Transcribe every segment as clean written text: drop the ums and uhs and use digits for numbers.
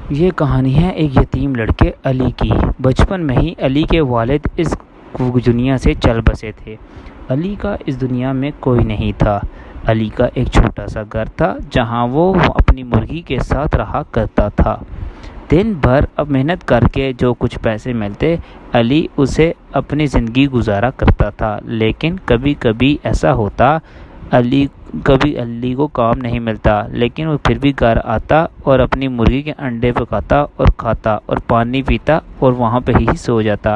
یہ کہانی ہے ایک یتیم لڑکے علی کی۔ بچپن میں ہی علی کے والد اس دنیا سے چل بسے تھے۔ علی کا اس دنیا میں کوئی نہیں تھا۔ علی کا ایک چھوٹا سا گھر تھا جہاں وہ اپنی مرغی کے ساتھ رہا کرتا تھا۔ دن بھر اب محنت کر کے جو کچھ پیسے ملتے علی اسے اپنی زندگی گزارا کرتا تھا، لیکن کبھی کبھی ایسا ہوتا کبھی علی کو کام نہیں ملتا، لیکن وہ پھر بھی گھر آتا اور اپنی مرغی کے انڈے پکاتا اور کھاتا اور پانی پیتا اور وہاں پہ ہی سو جاتا۔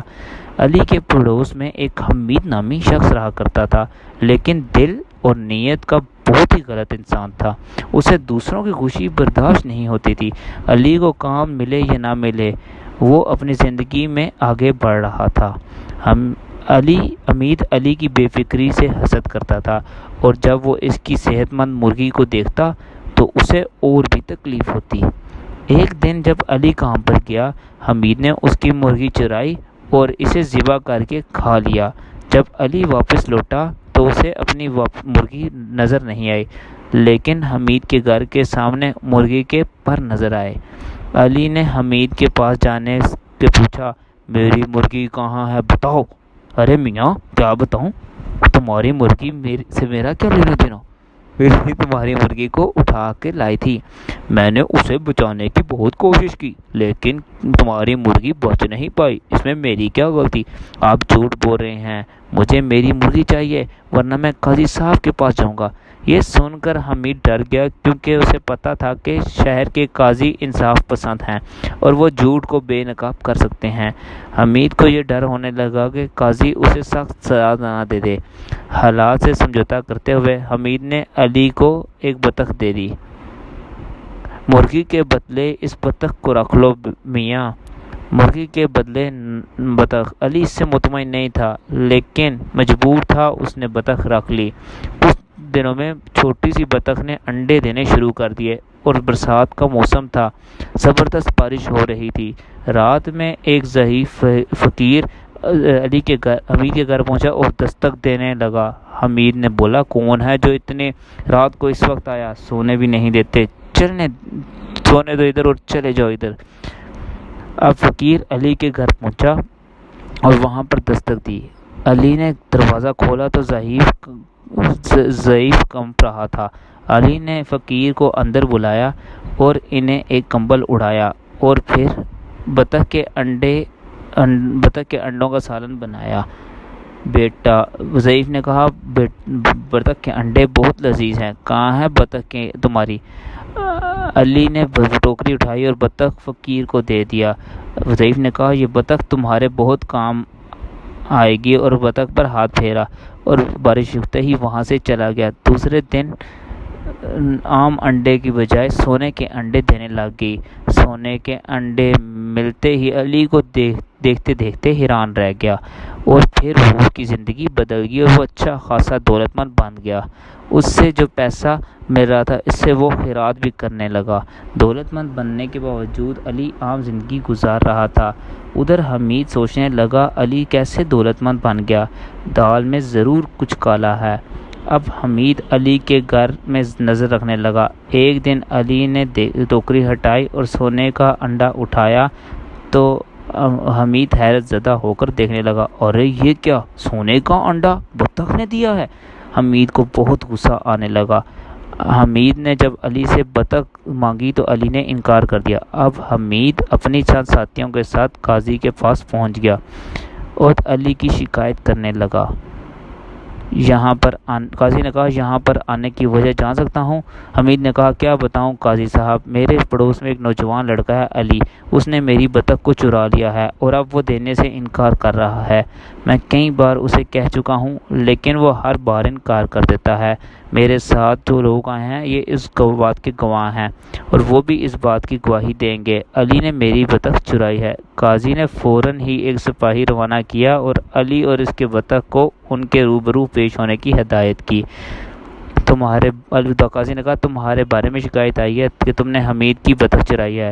علی کے پڑوس میں ایک حمید نامی شخص رہا کرتا تھا، لیکن دل اور نیت کا بہت ہی غلط انسان تھا۔ اسے دوسروں کی خوشی برداشت نہیں ہوتی تھی۔ علی کو کام ملے یا نہ ملے، وہ اپنی زندگی میں آگے بڑھ رہا تھا۔ حمید علی کی بے فکری سے حسد کرتا تھا، اور جب وہ اس کی صحت مند مرغی کو دیکھتا تو اسے اور بھی تکلیف ہوتی۔ ایک دن جب علی کام پر گیا، حمید نے اس کی مرغی چرائی اور اسے ذبح کر کے کھا لیا۔ جب علی واپس لوٹا تو اسے اپنی مرغی نظر نہیں آئی، لیکن حمید کے گھر کے سامنے مرغی کے پر نظر آئے۔ علی نے حمید کے پاس جانے کے پوچھا، میری مرغی کہاں ہے بتاؤ؟ ارے میاں کیا بتاؤں، تمہاری مرغی سے میرا کیا لینا دینا؟ میں نے تمہاری مرغی کو اٹھا کے لائی تھی، میں نے اسے بچانے کی بہت کوشش کی، لیکن تمہاری مرغی بچ نہیں پائی، اس میں میری کیا غلطی؟ آپ جھوٹ بول رہے ہیں، مجھے میری مرغی چاہیے ورنہ میں قاضی صاحب کے پاس جاؤں گا۔ یہ سن کر حمید ڈر گیا، کیونکہ اسے پتا تھا کہ شہر کے قاضی انصاف پسند ہیں اور وہ جھوٹ کو بے نقاب کر سکتے ہیں۔ حمید کو یہ ڈر ہونے لگا کہ قاضی اسے سخت سزا نہ دے دے۔ حالات سے سمجھوتا کرتے ہوئے حمید نے علی کو ایک بطخ دے دی۔ مرغی کے بدلے اس بطخ کو رکھ لو میاں۔ مرغی کے بدلے بطخ۔ علی اس سے مطمئن نہیں تھا، لیکن مجبور تھا، اس نے بطخ رکھ لی۔ کچھ دنوں میں چھوٹی سی بطخ نے انڈے دینے شروع کر دیے اور برسات کا موسم تھا، زبردست بارش ہو رہی تھی۔ رات میں ایک ضعیف فقیر حمید کے گھر پہنچا اور دستک دینے لگا۔ حمید نے بولا، کون ہے جو اتنے رات کو اس وقت آیا؟ سونے بھی نہیں دیتے، سونے دو ادھر اور چلے جاؤ ادھر۔ اب فقیر علی کے گھر پہنچا اور وہاں پر دستک دی۔ علی نے دروازہ کھولا تو ضعیف کانپ رہا تھا۔ علی نے فقیر کو اندر بلایا اور انہیں ایک کمبل اڑایا اور پھر بطخ کے انڈوں کا سالن بنایا۔ بیٹا، ضعیف نے کہا، بطخ کے انڈے بہت لذیذ ہیں، کہاں ہے بطخ تمہاری؟ علی نے ٹوکری اٹھائی اور بطخ فقیر کو دے دیا۔ ضعیف نے کہا، یہ بطخ تمہارے بہت کام آئے گی، اور بطخ پر ہاتھ پھیرا اور بارش رکتے ہی وہاں سے چلا گیا۔ دوسرے دن عام انڈے کی بجائے سونے کے انڈے دینے لگ گئی۔ سونے کے انڈے ملتے ہی علی کو دیکھتے دیکھتے حیران رہ گیا، اور پھر وہ کی زندگی بدل گئی اور وہ اچھا خاصا دولت مند بن گیا۔ اس سے جو پیسہ مل رہا تھا اس سے وہ خیرات بھی کرنے لگا۔ دولت مند بننے کے باوجود علی عام زندگی گزار رہا تھا۔ ادھر حمید سوچنے لگا، علی کیسے دولت مند بن گیا؟ دال میں ضرور کچھ کالا ہے۔ اب حمید علی کے گھر میں نظر رکھنے لگا۔ ایک دن علی نے ٹوکری ہٹائی اور سونے کا انڈا اٹھایا تو حمید حیرت زدہ ہو کر دیکھنے لگا، ارے یہ کیا، سونے کا انڈا بطخ نے دیا ہے؟ حمید کو بہت غصہ آنے لگا۔ حمید نے جب علی سے بطخ مانگی تو علی نے انکار کر دیا۔ اب حمید اپنی چند ساتھیوں کے ساتھ قاضی کے پاس پہنچ گیا اور علی کی شکایت کرنے لگا۔ قاضی نے کہا، یہاں پر آنے کی وجہ جان سکتا ہوں؟ حمید نے کہا، کیا بتاؤں قاضی صاحب، میرے پڑوس میں ایک نوجوان لڑکا ہے علی، اس نے میری بطخ کو چرا لیا ہے اور اب وہ دینے سے انکار کر رہا ہے۔ میں کئی بار اسے کہہ چکا ہوں، لیکن وہ ہر بار انکار کر دیتا ہے۔ میرے ساتھ جو لوگ آئے ہیں یہ اس بات کے گواہ ہیں، اور وہ بھی اس بات کی گواہی دیں گے، علی نے میری بطخ چرائی ہے۔ قاضی نے فوراً ہی ایک سپاہی روانہ کیا اور علی اور اس کے بطخ کو ان کے روبرو پیش ہونے کی ہدایت کی۔ قاضی نے کہا، تمہارے بارے میں شکایت آئی ہے کہ تم نے حمید کی بطخ چرائی ہے۔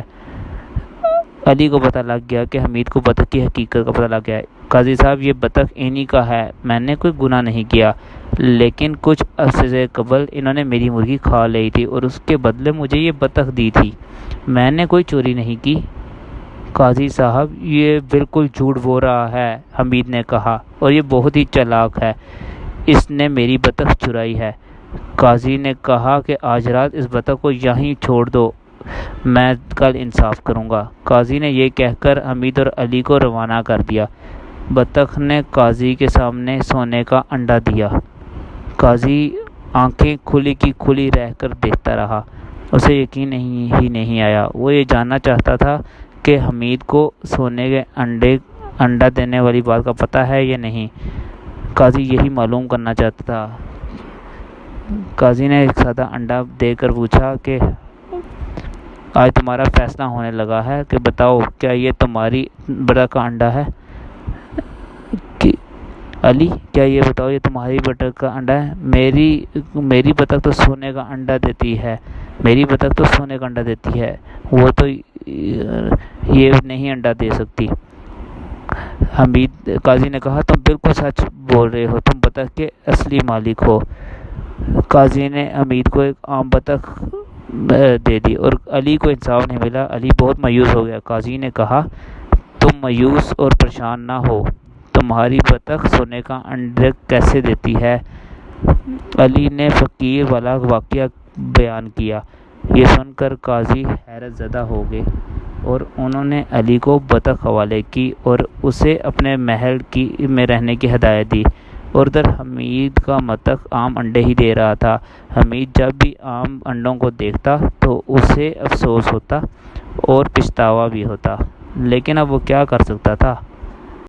علی کو پتہ لگ گیا کہ حمید کو بطخ کی حقیقت کا پتہ لگ گیا ہے۔ قاضی صاحب یہ بطخ انہی کا ہے، میں نے کوئی گناہ نہیں کیا، لیکن کچھ عرصے سے قبل انہوں نے میری مرغی کھا لی تھی اور اس کے بدلے مجھے یہ بطخ دی تھی، میں نے کوئی چوری نہیں کی۔ قاضی صاحب یہ بالکل جھوٹ بول رہا ہے، حمید نے کہا، اور یہ بہت ہی چالاک ہے، اس نے میری بطخ چرائی ہے۔ قاضی نے کہا کہ آج رات اس بطخ کو یہیں چھوڑ دو، میں کل انصاف کروں گا۔ قاضی نے یہ کہہ کر حمید اور علی کو روانہ کر دیا۔ بطخ نے قاضی کے سامنے سونے کا انڈا دیا۔ قاضی آنکھیں کھلی کی کھلی رہ کر دیکھتا رہا، اسے یقین ہی نہیں آیا، وہ یہ جاننا چاہتا تھا کہ حمید کو سونے کے انڈا دینے والی بات کا پتہ ہے یا نہیں۔ قاضی یہی معلوم کرنا چاہتا تھا۔ قاضی نے ایک سادہ انڈا دے کر پوچھا کہ آج تمہارا فیصلہ ہونے لگا ہے کہ بتاؤ کیا یہ تمہاری بطخ کا انڈا ہے؟ علی، کیا یہ بتاؤ یہ تمہاری بطخ کا انڈا ہے؟ میری بطخ تو سونے کا انڈا دیتی ہے، میری بطخ تو سونے کا انڈا دیتی ہے، وہ تو یہ نہیں انڈا دے سکتی۔ قاضی نے کہا تم بالکل سچ بول رہے ہو، تم بطخ کے اصلی مالک ہو۔ قاضی نے حمید کو ایک عام بطخ دے دی اور علی کو انصاف نہیں ملا۔ علی بہت مایوس ہو گیا۔ قاضی نے کہا تم مایوس اور پریشان نہ ہو، تمہاری بطخ سونے کا انڈا کیسے دیتی ہے؟ علی نے فقیر والا واقعہ بیان کیا۔ یہ سن کر قاضی حیرت زدہ ہو گئے اور انہوں نے علی کو بطخ حوالے کی اور اسے اپنے محل میں رہنے کی ہدایت دی، اور ادھر حمید کا بطخ عام انڈے ہی دے رہا تھا۔ حمید جب بھی عام انڈوں کو دیکھتا تو اسے افسوس ہوتا اور پچھتاوا بھی ہوتا، لیکن اب وہ کیا کر سکتا تھا؟